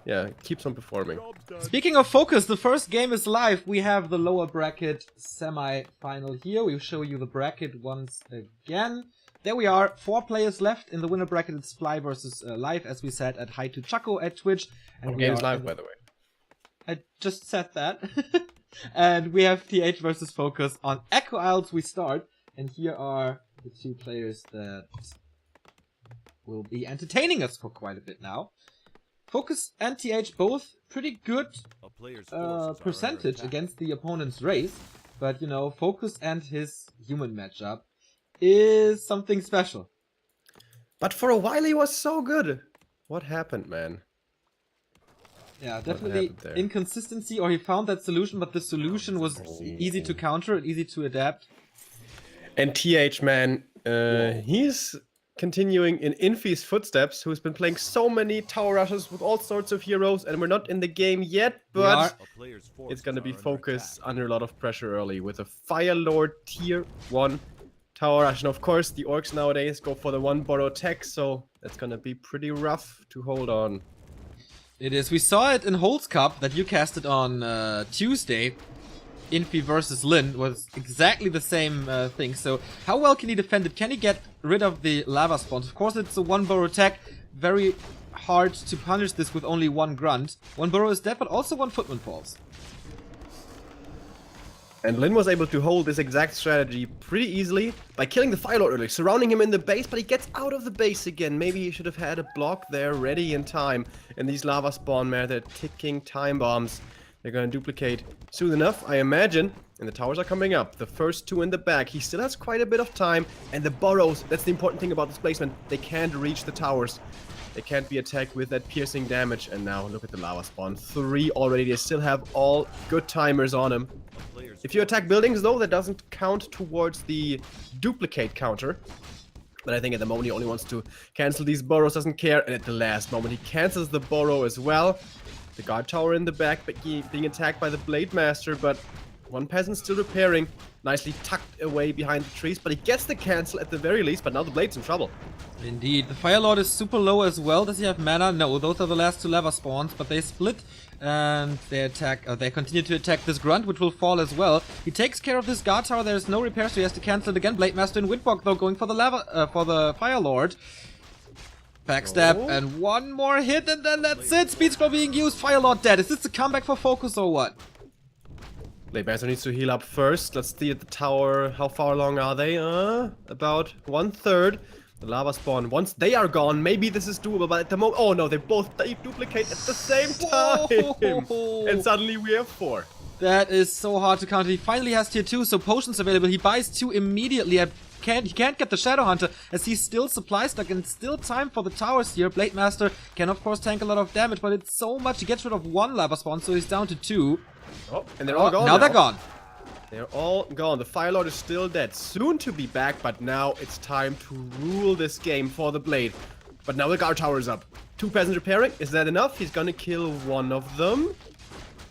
yeah, keeps on performing. Speaking of FoCuS, the first game is live. We have the lower bracket semi-final here. We'll show you the bracket once again. There we are, 4 players left. In the winner bracket, it's Fly versus Live, as we said, at Hi to Chaco at Twitch. And game is live, by the way. I just said that. And we have TH versus FoCuS. On Echo Isles we start. And here are the 2 players that will be entertaining us for quite a bit now. FoCuS and TH both pretty good percentage against the opponent's race. But, you know, FoCuS and his human matchup is something special. But for a while he was so good. What happened, man? Yeah, definitely inconsistency, or he found that solution, but the solution was easy to counter and easy to adapt. And TH, man, he's continuing in Infi's footsteps, who's been playing so many tower rushes with all sorts of heroes, and we're not in the game yet, but it's gonna be FoCuS under a lot of pressure early with a Fire Lord tier 1 tower rush. And of course, the orcs nowadays go for the 1 borrow tech, so that's gonna be pretty rough to hold on. It is. We saw it in Holds Cup that you casted on Tuesday. Infi versus Lin was exactly the same thing. So how well can he defend it? Can he get rid of the lava spawns? Of course, it's a 1 burrow attack. Very hard to punish this with only 1 grunt. 1 burrow is dead, but also 1 footman falls. And Lin was able to hold this exact strategy pretty easily by killing the Fire Lord early, surrounding him in the base, but he gets out of the base again. Maybe he should have had a block there ready in time. And these lava spawn, man, they're ticking time bombs. They're gonna duplicate soon enough, I imagine. And the towers are coming up. The first 2 in the back. He still has quite a bit of time. And the burrows, that's the important thing about this placement. They can't reach the towers. They can't be attacked with that piercing damage. And now look at the lava spawn. 3 already. They still have all good timers on him. If you attack buildings, though, that doesn't count towards the duplicate counter. But I think at the moment he only wants to cancel these burrows, doesn't care. And at the last moment he cancels the burrow as well. The guard tower in the back being attacked by the Blade Master, but 1 peasant still repairing. Nicely tucked away behind the trees, but he gets the cancel at the very least, but now the Blade's in trouble. Indeed. The Fire Lord is super low as well. Does he have mana? No, those are the last 2 lava spawns, but they split and they attack. They continue to attack this grunt, which will fall as well. He takes care of this guard tower. There's no repair, so he has to cancel it again. Blade Master and Windwalk, though, going for the lava, for the Fire Lord. Backstab and 1 more hit, and then that's it. Speed scroll being used. Fire Lord dead. Is this a comeback for FoCuS or what? Blade Master needs to heal up first. Let's see at the tower. How far along are they? About 1/3. The lava spawn. Once they are gone, maybe this is doable, but at the moment... Oh no, they both duplicate at the same time! And suddenly we have 4. That is so hard to counter. He finally has tier 2, so potions available. He buys 2 immediately. He can't get the Shadow Hunter as he's still supply stuck, and it's still time for the towers here. Blade Master can of course tank a lot of damage, but it's so much. He gets rid of 1 lava spawn, so he's down to 2. Oh, and they're all gone now. They're gone. They're all gone. The Fire Lord is still dead. Soon to be back, but now it's time to rule this game for the Blade. But now the guard tower is up. 2 peasants repairing. Is that enough? He's gonna kill 1 of them.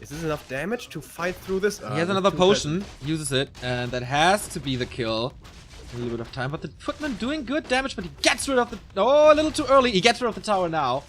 Is this enough damage to fight through this? He has another potion, uses it, and that has to be the kill. A little bit of time, but the footman doing good damage, but he gets rid of the... Oh, a little too early. He gets rid of the tower now.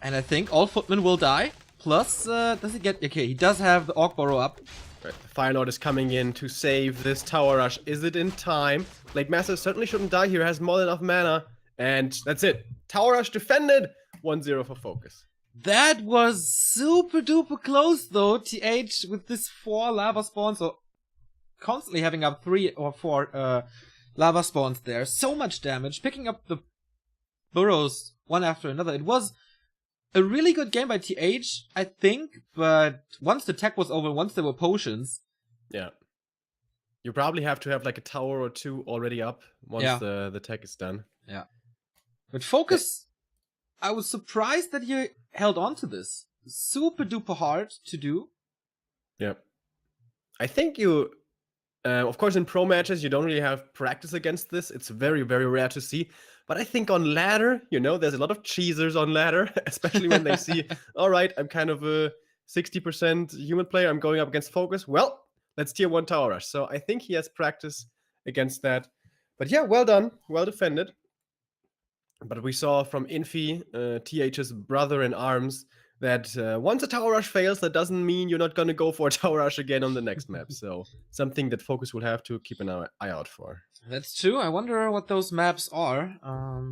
And I think all footmen will die. Plus, does he get... Okay, he does have the Orc Burrow up. Right, the Fire Lord is coming in to save this tower rush. Is it in time? Blade Master certainly shouldn't die here. Has more than enough mana. And that's it. Tower rush defended. 1-0 for FoCuS. That was super duper close though. TH with this 4 lava spawns, or constantly having up 3 or 4 lava spawns there. So much damage. Picking up the burrows one after another. It was a really good game by TH, I think, but once the tech was over, once there were potions... Yeah. You probably have to have like a tower or 2 already up once the tech is done. Yeah. But FoCuS, I was surprised that he held on to this. Super duper hard to do. Yeah. I think you... of course, in pro matches, you don't really have practice against this. It's very, very rare to see. But I think on ladder, you know, there's a lot of cheesers on ladder, especially when they see, all right, I'm kind of a 60% human player. I'm going up against FoCuS. Well, let's tier 1 tower rush. So I think he has practice against that. But yeah, well done. Well defended. But we saw from Infi, TH's brother in arms, that once a tower rush fails, that doesn't mean you're not going to go for a tower rush again on the next map. So something that FoCuS will have to keep an eye out for. That's true. I wonder what those maps are.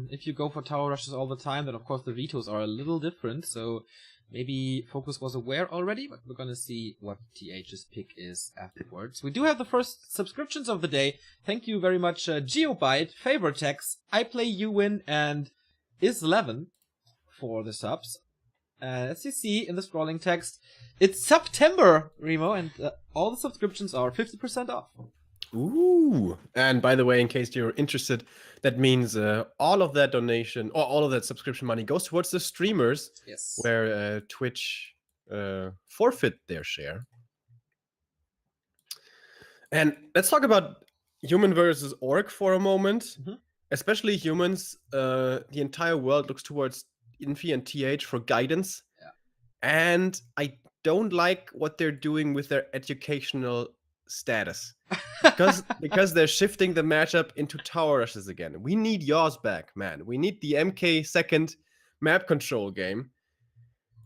If you go for tower rushes all the time, then of course the vetoes are a little different. So maybe FoCuS was aware already, but we're gonna see what TH's pick is afterwards. We do have the first subscriptions of the day. Thank you very much, Geobyte, Favortex, I Play You Win, and Is11 for the subs. As you see in the scrolling text, it's September, Remo, and all the subscriptions are 50% off. Ooh! And by the way, in case you're interested, that means all of that donation or all of that subscription money goes towards the streamers. Yes. Where Twitch forfeit their share. And let's talk about human versus orc for a moment. Mhm. Especially humans, the entire world looks towards Infi and TH for guidance. Yeah. And I don't like what they're doing with their educational status. because they're shifting the matchup into tower rushes again. We need yours back, man. We need the MK second map control game.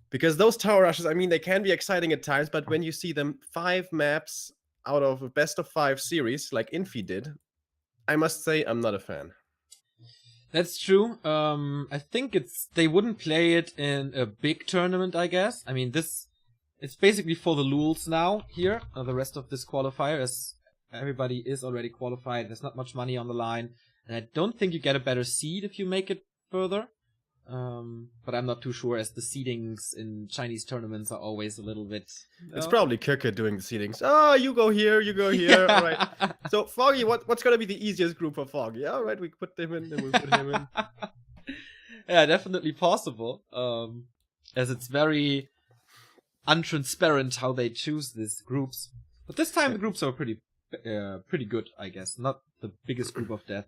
Because those tower rushes, I mean, they can be exciting at times, but when you see them 5 maps out of a best of 5 series, like Infi did, I must say I'm not a fan. That's true. I think they wouldn't play it in a big tournament, I guess. I mean, it's basically for the lulz now here. The rest of this qualifier, as everybody is already qualified. There's not much money on the line, and I don't think you get a better seed if you make it further. But I'm not too sure, as the seedings in Chinese tournaments are always a little bit... It's probably Kirke doing the seedings. Oh, you go here, you go here. All right. So, Foggy, what's going to be the easiest group for Foggy? All right, we put them in, then we put him in. Yeah, definitely possible. As it's very untransparent how they choose these groups. But this time the groups are pretty good, I guess. Not the biggest group of death.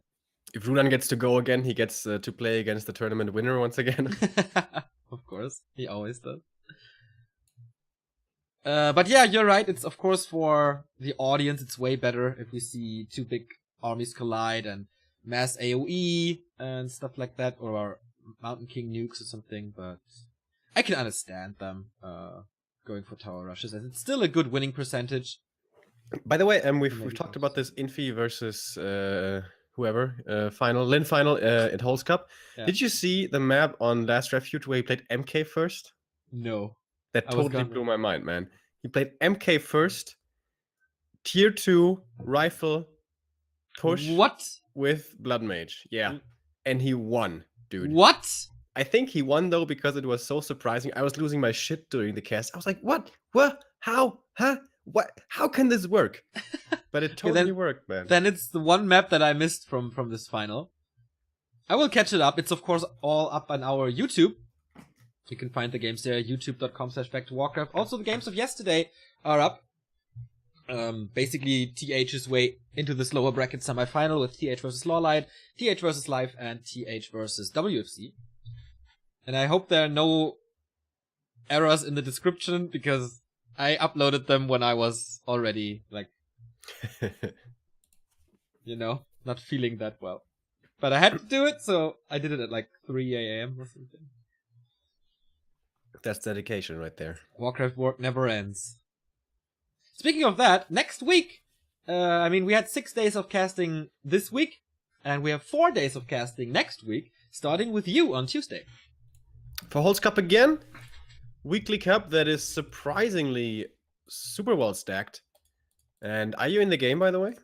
If Runan gets to go again, he gets to play against the tournament winner once again. Of course, he always does. But yeah, you're right. It's of course for the audience, it's way better if we see 2 big armies collide and mass AoE and stuff like that, or Mountain King nukes or something. But I can understand them going for tower rushes, and it's still a good winning percentage. By the way, we've talked about this Infi versus whoever Lin final at Holz Cup. Yeah. Did you see the map on Last Refuge where he played MK first? No. That totally blew my mind, man. He played MK first, tier 2 rifle push. What? With Blood Mage, yeah, and he won, dude. What? I think he won though because it was so surprising. I was losing my shit during the cast. I was like, what? How? Huh? What? How can this work? But it totally worked, man. Then it's the one map that I missed from this final. I will catch it up. It's of course all up on our YouTube. You can find the games there, youtube.com/back2warcraft. Also, the games of yesterday are up. Basically, TH's way into this lower bracket semifinal with TH versus Lawlight, TH versus Life, and TH versus WFC. And I hope there are no errors in the description, because I uploaded them when I was already, like, you know, not feeling that well. But I had to do it, so I did it at like 3 a.m. or something. That's dedication right there. Warcraft work never ends. Speaking of that, next week, I mean, we had 6 days of casting this week, and we have 4 days of casting next week, starting with you on Tuesday. For Holz Cup again, weekly cup that is surprisingly super well stacked. And are you in the game, by the way?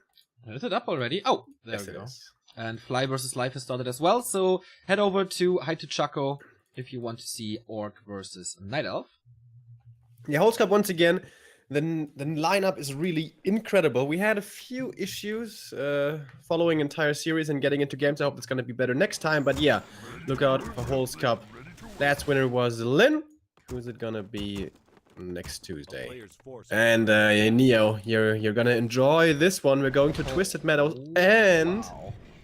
Is it up already? Oh, there yes, we go. Is. And Fly versus Life has started as well, so head over to Hi to Chaco if you want to see Orc versus Night Elf. Yeah, Holz Cup once again. The lineup is really incredible. We had a few issues following entire series and getting into games. I hope it's going to be better next time. But yeah, look out for Holz Cup. Last winner was Lin. Who's it going to be next Tuesday? And Neo, you're going to enjoy this one. We're going to Twisted Meadows and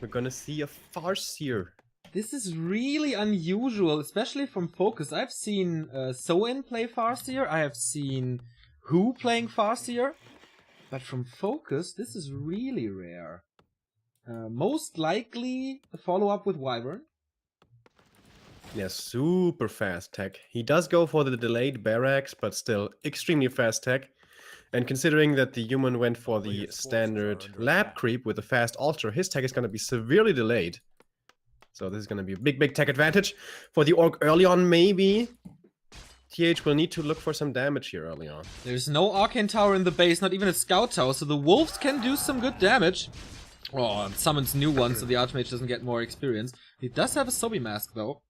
we're going to see a Farseer. This is really unusual, especially from FoCuS. I've seen Soin play Farseer. I have seen Who playing Farseer. But from FoCuS, this is really rare. Most likely a follow-up with Wyvern. Yeah, super fast tech. He does go for the delayed barracks, but still extremely fast tech. And considering that the human went for the standard lab creep with a fast ultra, his tech is going to be severely delayed. So this is going to be a big, big tech advantage for the Orc early on, maybe. TH will need to look for some damage here early on. There's no Arcane Tower in the base, not even a Scout Tower, so the Wolves can do some good damage. Oh, and summons new ones so the Archmage doesn't get more experience. He does have a Sobi Mask, though.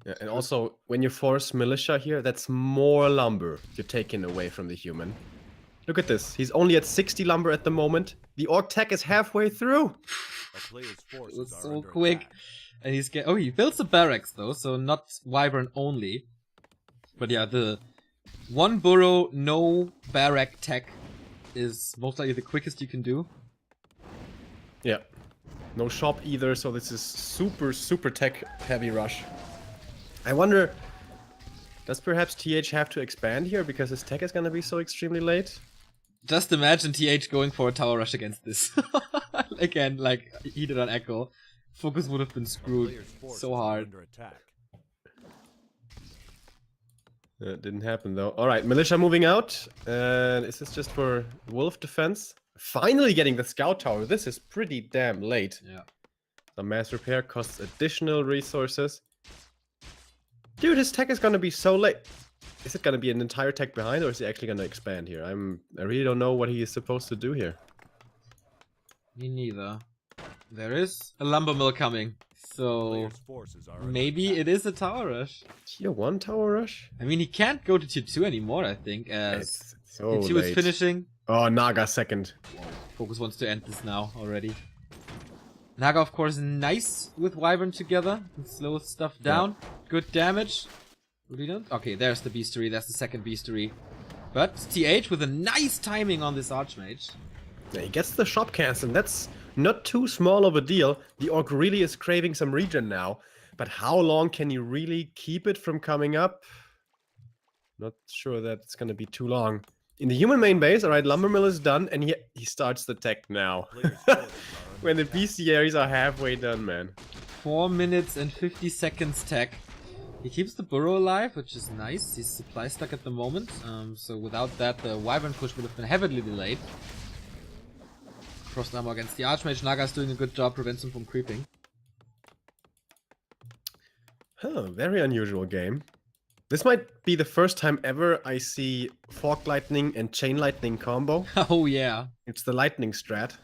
Yeah, and also, when you force Militia here, that's more lumber you're taking away from the human. Look at this. He's only at 60 lumber at the moment. The Orc tech is halfway through. It was so quick. And he's oh, he builds the barracks, though, so not Wyvern only. But yeah, the one burrow, no barrack tech is most likely the quickest you can do. Yeah. No shop either, so this is super, super tech heavy rush. I wonder, does perhaps TH have to expand here because his tech is gonna be so extremely late? Just imagine TH going for a tower rush against this. Again, like he did on Echo. FoCuS would have been screwed so hard. It didn't happen though. Alright, Militia moving out. And is this just for Wolf defense? Finally getting the Scout Tower. This is pretty damn late. Yeah. The mass repair costs additional resources. Dude, his tech is gonna be so late. Is it gonna be an entire tech behind, or is he actually gonna expand here? I really don't know what he is supposed to do here. Me neither. There is a lumber mill coming, so maybe it is a tower rush. Tier 1 tower rush? I mean, he can't go to tier 2 anymore, I think, as It's so tier 2 late. is finishing. Oh, Naga second. FoCuS wants to end this now already. Naga, of course, nice with Wyvern together. Can slow stuff down. Yeah. Good damage. Okay, there's the Beastery. That's the second Beastery. But TH with a nice timing on this Archmage. Yeah, he gets the shop cancel, and that's not too small of a deal. The Orc really is craving some regen now. But how long can you really keep it from coming up? Not sure that it's going to be too long. In the human main base, alright, Lumbermill is done, and he starts the tech now. When the bestiaries are halfway done, man. 4 minutes and 50 seconds tech. He keeps the burrow alive, which is nice. He's supply stuck at the moment, so without that, the Wyvern push would have been heavily delayed. Cross armor against the Archmage. Naga's doing a good job, prevents him from creeping. Huh, very unusual game. This might be the first time ever I see Fork Lightning and Chain Lightning combo. Oh yeah. It's the Lightning strat.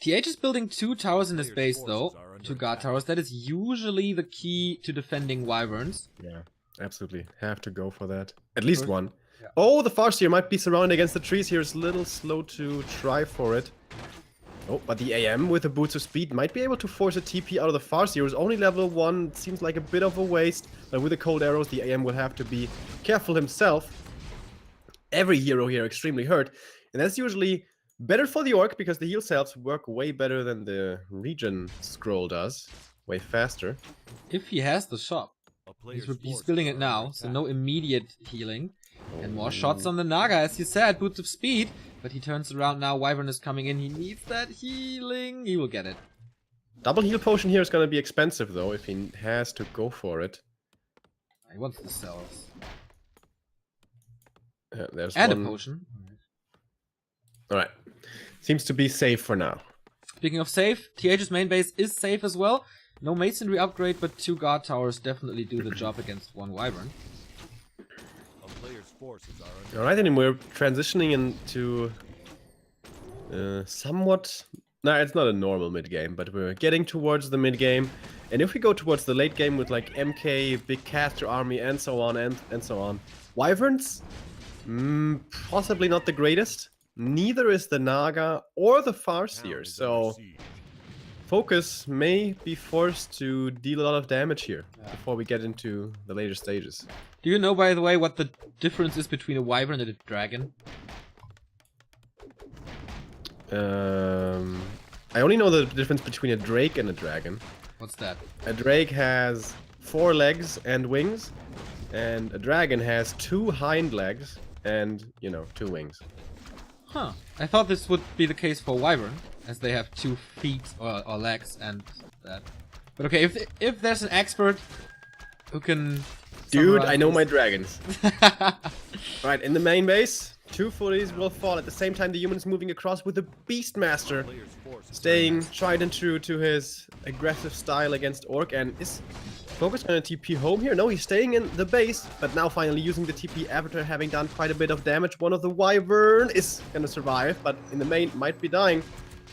TH is building 2 towers in his base though. 2 guard towers. That is usually the key to defending Wyverns. Yeah, absolutely. Have to go for that. At least one. Yeah. Oh, the Farseer might be surrounded against the trees here. It's a little slow to try for it. Oh, but the AM with the Boots of Speed might be able to force a TP out of the Farseer. It's only level 1. It seems like a bit of a waste. But with the cold arrows, the AM will have to be careful himself. Every hero here extremely hurt. And that's usually better for the Orc because the heal cells work way better than the regen scroll does. Way faster. If he has the shop. He's building it now, so no immediate healing. And more shots on the Naga, as you said, Boots of Speed. But he turns around now, Wyvern is coming in, he needs that healing. He will get it. Double heal potion here is going to be expensive though, if he has to go for it. He wants the cells. There's and one. A potion. Alright. Seems to be safe for now. Speaking of safe, TH's main base is safe as well. No masonry upgrade, but 2 guard towers definitely do the job against 1 Wyvern. Alright, then we're transitioning into somewhat... No, it's not a normal mid-game, but we're getting towards the mid-game. And if we go towards the late game with like MK, big caster army, and so on, and so on. Wyverns? Possibly not the greatest. Neither is the Naga or the Farseer, so... FoCuS may be forced to deal a lot of damage here before we get into the later stages. Do you know, by the way, what the difference is between a Wyvern and a Dragon? I only know the difference between a Drake and a Dragon. What's that? A Drake has 4 legs and wings, and a Dragon has 2 hind legs and, 2 wings. Huh. I thought this would be the case for Wyvern, as they have 2 feet or legs and that. But okay, if there's an expert who can... Dude, summarize I know this- my dragons. Right, in the main base, 2 fullies will fall. At the same time, the human is moving across with the Beastmaster, staying tried and true to his aggressive style against Orc. And is FoCuS gonna TP home here? No, he's staying in the base, but now finally using the TP after having done quite a bit of damage. One of the Wyvern is gonna survive, but in the main might be dying.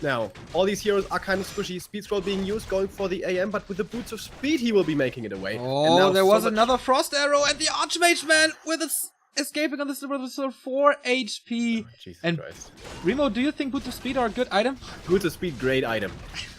Now, all these heroes are kind of squishy. Speed scroll being used, going for the AM, but with the boots of speed, he will be making it away. Oh, now there so was much- another Frost Arrow, and the Archmage Man with its escaping on the silver with 4 HP. Jesus And Christ. Remo, do you think Boots of Speed are a good item? Boots of speed, great item.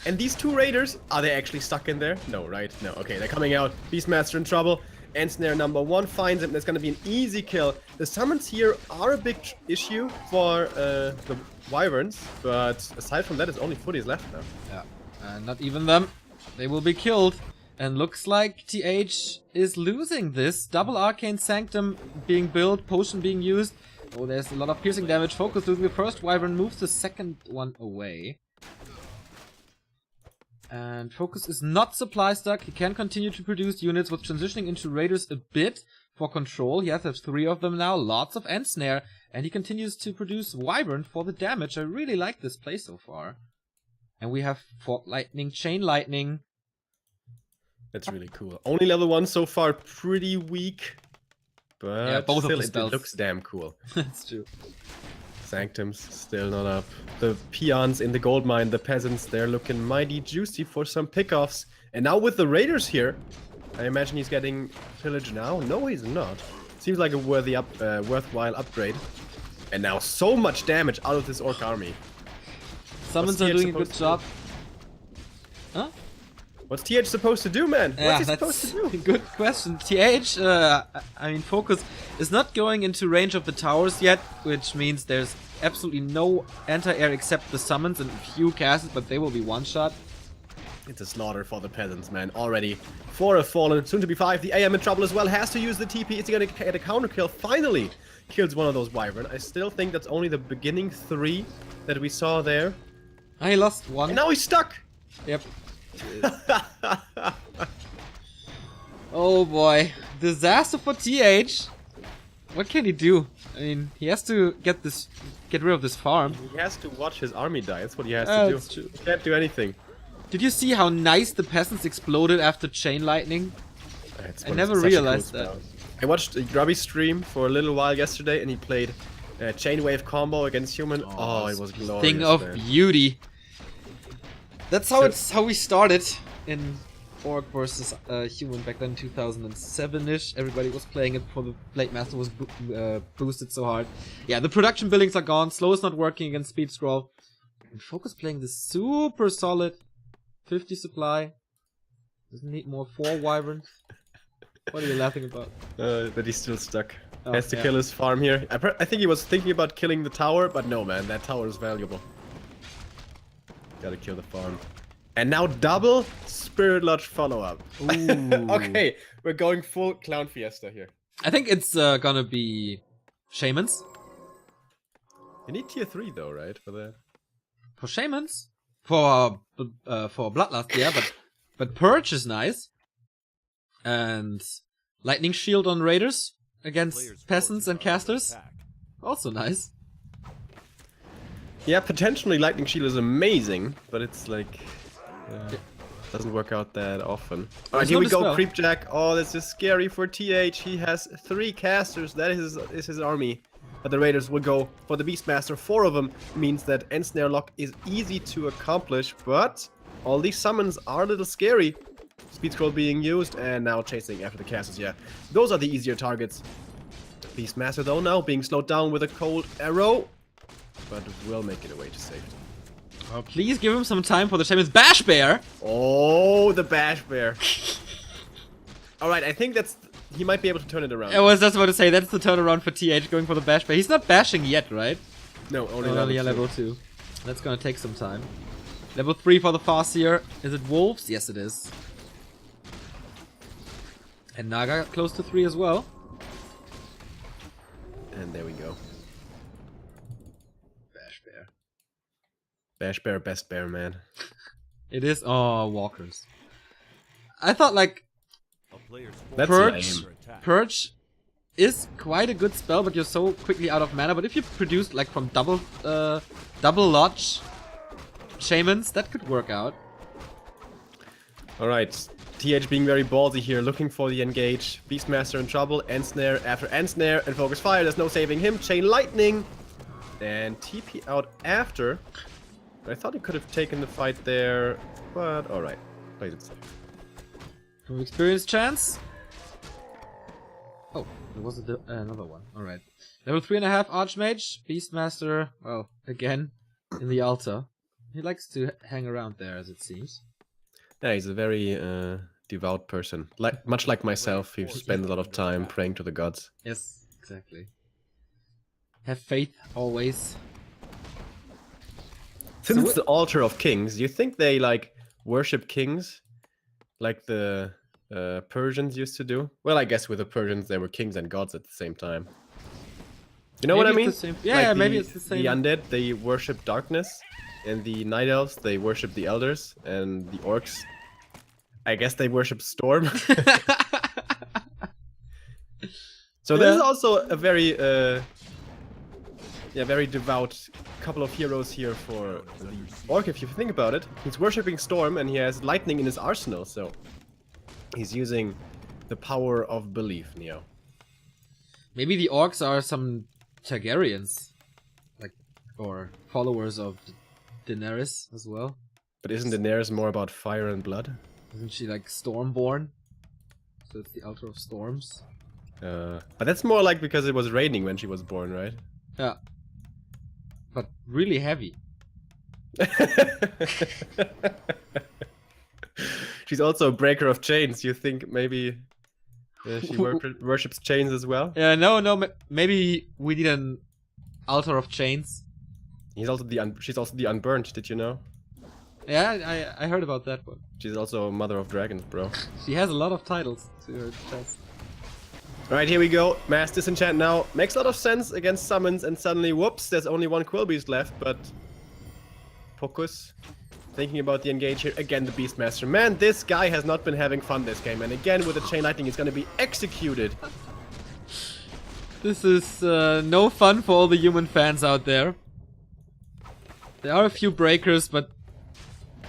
And these 2 raiders, are they actually stuck in there? No, right? No. Okay, they're coming out. Beastmaster in trouble. Ensnare number 1 finds him. There's gonna be an easy kill. The summons here are a big issue for the Wyverns, but aside from that, it's only footies left now. Yeah. And not even them. They will be killed. And looks like TH is losing this. Double Arcane Sanctum being built, potion being used. Oh, there's a lot of piercing damage. FoCuS losing the first Wyvern, moves the second one away. And FoCuS is not supply stuck. He can continue to produce units with transitioning into Raiders a bit for control. He has 3 of them now, lots of Ensnare. And he continues to produce Wyvern for the damage. I really like this play so far. And we have Fork Lightning, Chain Lightning. That's really cool. Only level 1 so far, pretty weak. But Yeah, both of still, the it spells. looks damn cool. That's true. Sanctum's still not up. The peons in the gold mine, the peasants, they're looking mighty juicy for some pickoffs. And now with the raiders here, I imagine he's getting pillage now. No, he's not. Seems like a worthwhile upgrade. And now so much damage out of this orc army. Summons What's are TH doing a good supposed job. Huh? What's TH supposed to do, man? Yeah, What's he that's supposed to a do? good question. TH, I mean, FoCuS is not going into range of the towers yet, which means there's absolutely no anti-air except the summons and a few casts, but they will be one-shot. It's a slaughter for the peasants, man. Already 4 have fallen, soon to be 5. The AM in trouble as well, has to use the TP. Is he gonna get a counter kill? Finally kills one of those wyvern. I still think that's only the beginning 3 that we saw there. I lost one. And now he's stuck! Yep. Oh boy. Disaster for TH. What can he do? I mean, he has to get rid of this farm. He has to watch his army die. That's what he has to do. That's true. He can't do anything. Did you see how nice the peasants exploded after Chain Lightning? I never Such a realized cool that. spell. I watched Grubby's stream for a little while yesterday, and he played Chain Wave combo against human. Oh, it was glorious. Thing of man. beauty. That's how So- how we started in Orc versus Human back then, 2007-ish. Everybody was playing it before the Blade Master was boosted so hard. Yeah, the production buildings are gone. Slow is not working against Speed Scroll. And FoCuS playing this super solid 50 supply. Doesn't need more 4 wyverns. What are you laughing about? That he's still stuck. Oh, Has to yeah. kill his farm here. I think he was thinking about killing the tower, but no, man, that tower is valuable. Gotta kill the farm. And now double Spirit Lodge follow-up. Ooh. Okay, we're going full Clown Fiesta here. I think it's gonna be Shamans. You need tier 3 though, right, for that? For Shamans? For Bloodlust, yeah, but Purge is nice. And Lightning Shield on Raiders against Peasants and Casters. Also nice. Yeah, potentially Lightning Shield is amazing, but it's like... doesn't work out that often. Alright, here no we go, dispel. Creepjack. Oh, this is scary for TH. He has 3 casters. That is his army. But the Raiders will go for the Beastmaster. 4 of them means that Ensnare Lock is easy to accomplish, but all these summons are a little scary. Speed Scroll being used, and now chasing after the casters, yeah. Those are the easier targets. Beastmaster, though, now being slowed down with a cold arrow, but will make it away to safety. Oh, please give him some time for the Shamans. Bash Bear! Oh, the Bash Bear. Alright, I think that's... He might be able to turn it around. I was just about to say, that's the turnaround for TH going for the Bash Bear. He's not bashing yet, right? No, only Only level level 2. 2. That's gonna take some time. Level 3 for the Farseer. Is it Wolves? Yes, it is. And Naga close to 3 as well. And there we go. Bash Bear. Bash Bear, best bear, man. It is. Oh, Walkers. I thought like That's Purge, lame. Purge is quite a good spell, but you're so quickly out of mana. But if you produce like from double lodge shamans, that could work out. Alright, TH being very ballsy here, looking for the engage. Beastmaster in trouble, end snare after end snare, and focus fire, there's no saving him. Chain lightning, and TP out after. I thought he could have taken the fight there, but alright, plays it safe. From experience chance. Oh, there was another one. Alright. Level 3.5 Archmage, Beastmaster, well, again, in the altar. He likes to hang around there, as it seems. Yeah, he's a very devout person. Much like myself, he spends a lot of time praying to the gods. Yes, exactly. Have faith, always. Since So it's the altar of kings, do you think they, like, worship kings? Like the Persians used to do? Well, I guess with the Persians, they were kings and gods at the same time. You know what I Maybe mean? it's the same. Yeah, Like maybe it's the same. The undead, they worship darkness, and the night elves, they worship the elders, and the orcs, I guess they worship storm. So this is also a very, very devout couple of heroes here for the orc. If you think about it, he's worshipping storm, and he has lightning in his arsenal, so he's using the power of belief, Neo. Maybe the orcs are some Targaryens, like, or followers of Daenerys as well. But isn't Daenerys more about fire and blood? Isn't she like Stormborn? So it's the altar of storms. But that's more like because it was raining when she was born, right? Yeah. But really heavy. She's also a breaker of chains. You think maybe she worships chains as well? Yeah, no, maybe we need an altar of chains. She's also the unburned. Did you know? Yeah, I heard about that one. She's also a mother of dragons, bro. She has a lot of titles to her chest. Alright, here we go. Mass Disenchant now. Makes a lot of sense against summons, and suddenly, whoops, there's only one Quill Beast left, but... FoCuS. Thinking about the engage here. Again, the Beastmaster. Man, this guy has not been having fun this game, and again, with the Chain Lightning, he's gonna be executed. This is no fun for all the human fans out there. There are a few breakers, but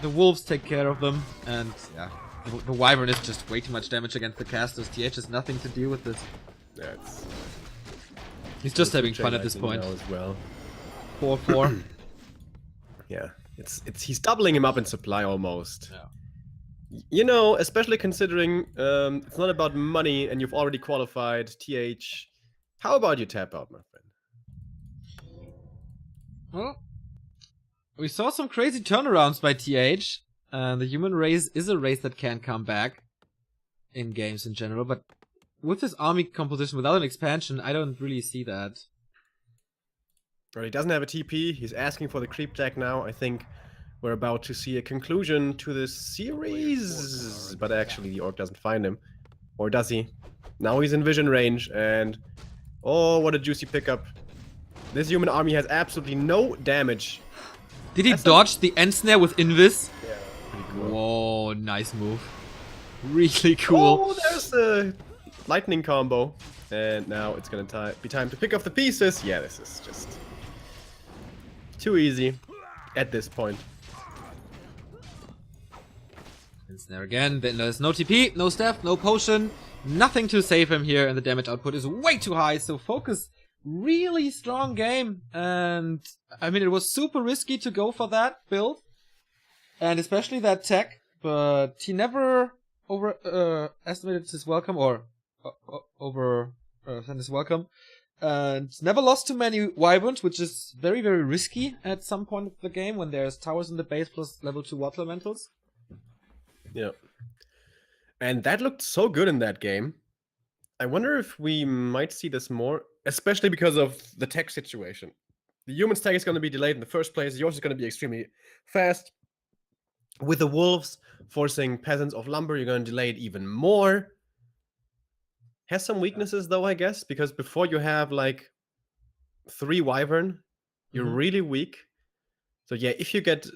the wolves take care of them, and yeah, the wyvern is just way too much damage against the casters. TH has nothing to do with this. Yeah, it's... He's just having fun at this point. As well. 4-4. Yeah, he's doubling him up in supply almost. Yeah. You know, especially considering it's not about money and you've already qualified, TH. How about you tap out, my friend? Well, we saw some crazy turnarounds by TH. The human race is a race that can come back in games in general, but with his army composition without an expansion, I don't really see that. Well, he doesn't have a TP. He's asking for the creep tag now. I think we're about to see a conclusion to this series. But actually, the orc doesn't find him. Or does he? Now he's in vision range, and... oh, what a juicy pickup. This human army has absolutely no damage. Did he dodge the end snare with Invis? Yeah, pretty cool. Whoa, nice move. Really cool. Oh, there's a lightning combo. And now it's gonna be time to pick up the pieces. Yeah, this is just too easy at this point. End snare again. Then there's no TP, no staff, no potion. Nothing to save him here, and the damage output is way too high. So FoCuS, really strong game. And I mean, it was super risky to go for that build. And especially that tech. But he never overestimated his welcome, or his welcome. And never lost too many wyverns, which is very, very risky at some point of the game when there's towers in the base plus level 2 water elementals. Yeah. And that looked so good in that game. I wonder if we might see this more, especially because of the tech situation. The human's tech is going to be delayed in the first place. Yours is going to be extremely fast. With the wolves forcing peasants of lumber, you're going to delay it even more. Has some weaknesses though, I guess, because before you have like 3 wyvern, you're really weak. So yeah, if you get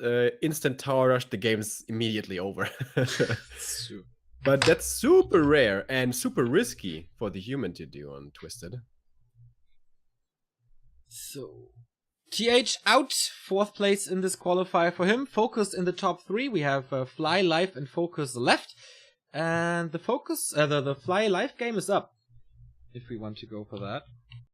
instant tower rush, the game's immediately over. But that's super rare and super risky for the human to do on Twisted. So, TH out, 4th place in this qualifier for him. FoCuS in the top 3. We have Fly, Life, and FoCuS left. And the FoCuS, the Fly Life game is up. If we want to go for that.